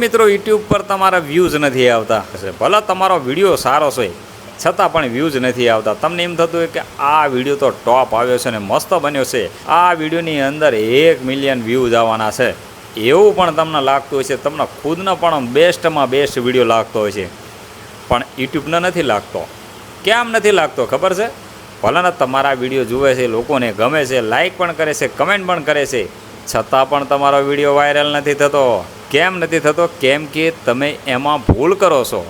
મિત્રો યુટ્યુબ પર તમારા વ્યૂઝ નથી આવતા, ભલે તમારો વિડીયો સારો છે છતાં પણ વ્યૂઝ નથી આવતા. તમને એમ થતું હોય કે આ વિડીયો તો ટોપ આવ્યો છે ને મસ્ત બન્યો છે, આ વિડીયોની અંદર 1 મિલિયન વ્યૂઝ આવવાના છે, એવું પણ તમને લાગતું હોય છે. તમને ખુદને પણ બેસ્ટમાં બેસ્ટ વિડીયો લાગતો હોય છે, પણ યુટ્યુબને નથી લાગતો. કેમ નથી લાગતો ખબર છે? ભલે ને તમારા વિડીયો જુએ છે, લોકોને ગમે છે, લાઇક પણ કરે છે, કમેન્ટ પણ કરે છે, છતાં પણ તમારો વિડીયો વાયરલ નથી થતો. કેમ નથી થતો? કેમ કે તમે એમાં ભૂલ કરો છો.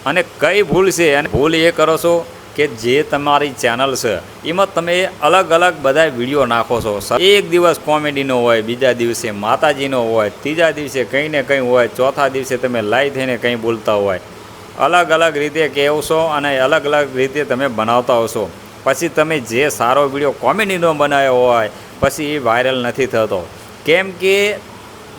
અને કઈ ભૂલ છે? અને ભૂલ એ કરો છો કે જે તમારી ચેનલ છે એમાં તમે અલગ અલગ બધા વિડીયો નાખો છો. એક દિવસ કોમેડીનો હોય, બીજા દિવસે માતાજીનો હોય, ત્રીજા દિવસે કંઈ ને કંઈ હોય, ચોથા દિવસે તમે લાઈવ થઈને કંઈ બોલતા હોય, અલગ અલગ રીતે કહેવો છો અને અલગ અલગ રીતે તમે બનાવતા હશો. પછી તમે જે સારો વિડીયો કોમેડીનો બનાવ્યો હોય પછી એ વાયરલ નથી થતો. કેમ કે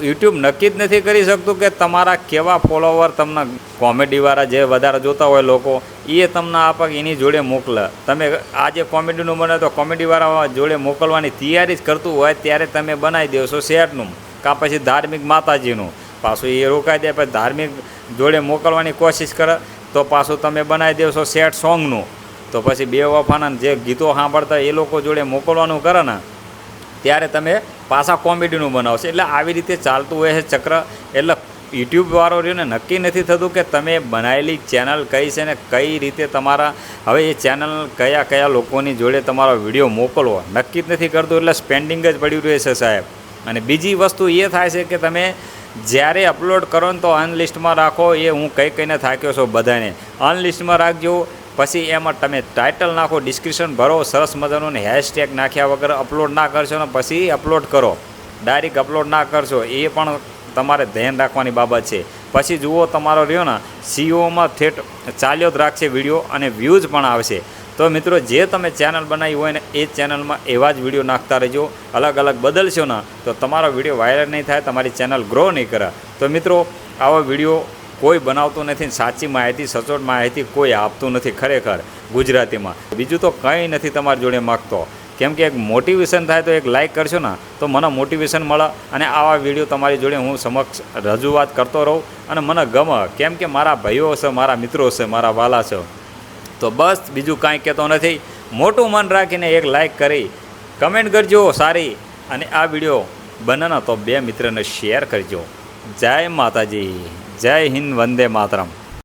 યુટ્યુબ નક્કી જ નથી કરી શકતું કે તમારા કેવા ફોલોવર તમને કોમેડીવાળા જે વધારે જોતા હોય લોકો એ તમને આપે એની જોડે મોકલે. તમે આજે કોમેડીનું બને તો કોમેડીવાળા જોડે મોકલવાની તૈયારી જ કરતું હોય ત્યારે તમે બનાવી દેશો સેટનું, કાં પછી ધાર્મિક માતાજીનું, પાછું એ રોકાઈ દે, પછી ધાર્મિક જોડે મોકલવાની કોશિશ કરે તો પાછું તમે બનાવી દેશો સેટ સોંગનું. તો પછી બે વફાના જે ગીતો સાંભળતા એ લોકો જોડે મોકલવાનું કરે ને ત્યારે તમે પાછા કોમેડીનું બનાવશો. એટલે આવી રીતે ચાલતું હોય છે ચક્ર. એટલે યુટ્યુબવાળો રહ્યો ને નક્કી નથી થતું કે તમે બનાવેલી ચેનલ કઈ છે ને કઈ રીતે તમારા હવે એ ચેનલ કયા કયા લોકોની જોડે તમારો વિડીયો મોકલવો નક્કી જ નથી કરતું. એટલે સ્પેન્ડિંગ જ પડ્યું રહે છે સાહેબ. અને બીજી વસ્તુ એ થાય છે કે તમે જ્યારે અપલોડ કરો ને તો અનલિસ્ટમાં રાખો. એ હું કહીને થાક્યો છું બધાને, અનલિસ્ટમાં રાખજો. પછી એમાં તમે ટાઇટલ નાખો, ડિસ્ક્રિપ્શન ભરો સરસ મજાનું, ને હેશટેગ નાખ્યા વગર અપલોડ ના કરશો ને પછી અપલોડ કરો, ડાયરેક્ટ અપલોડ ના કરશો. એ પણ તમારે ધ્યાન રાખવાની બાબત છે. પછી જુઓ તમારો રહ્યો ને સીઓમાં થેટ ચાલ્યો જ રાખશે વિડીયો અને વ્યૂઝ પણ આવશે. તો મિત્રો જે તમે ચેનલ બનાવી હોય ને એ ચેનલમાં એવા જ વિડીયો નાખતા રહેજો. અલગ અલગ બદલશો ને તો તમારો વિડીયો વાયરલ નહીં થાય, તમારી ચેનલ ગ્રો નહીં કરે. તો મિત્રો આવો વિડીયો કોઈ બનાવતું નથી, સાચી માહિતી સચોટ માહિતી કોઈ આપતું નથી ખરેખર ગુજરાતીમાં. બીજું તો કંઈ નથી તમારી જોડે માગતો. કેમ કે એક મોટિવેશન થાય તો એક લાઇક કરશો ને તો મને મોટિવેશન મળે અને આવા વિડીયો તમારી જોડે હું સમક્ષ રજૂઆત કરતો રહું અને મને ગમે. કેમ કે મારા ભાઈઓ છે, મારા મિત્રો છે, મારા વાલા છે. તો બસ બીજું કાંઈ કહેતો નથી. મોટું મન રાખીને એક લાઇક કરી કમેન્ટ કરજો સારી, અને આ વિડીયો બને ને તો 2 મિત્રને શેર કરજો. જય માતાજી, જય હિન્દ, વંદે માતરમ.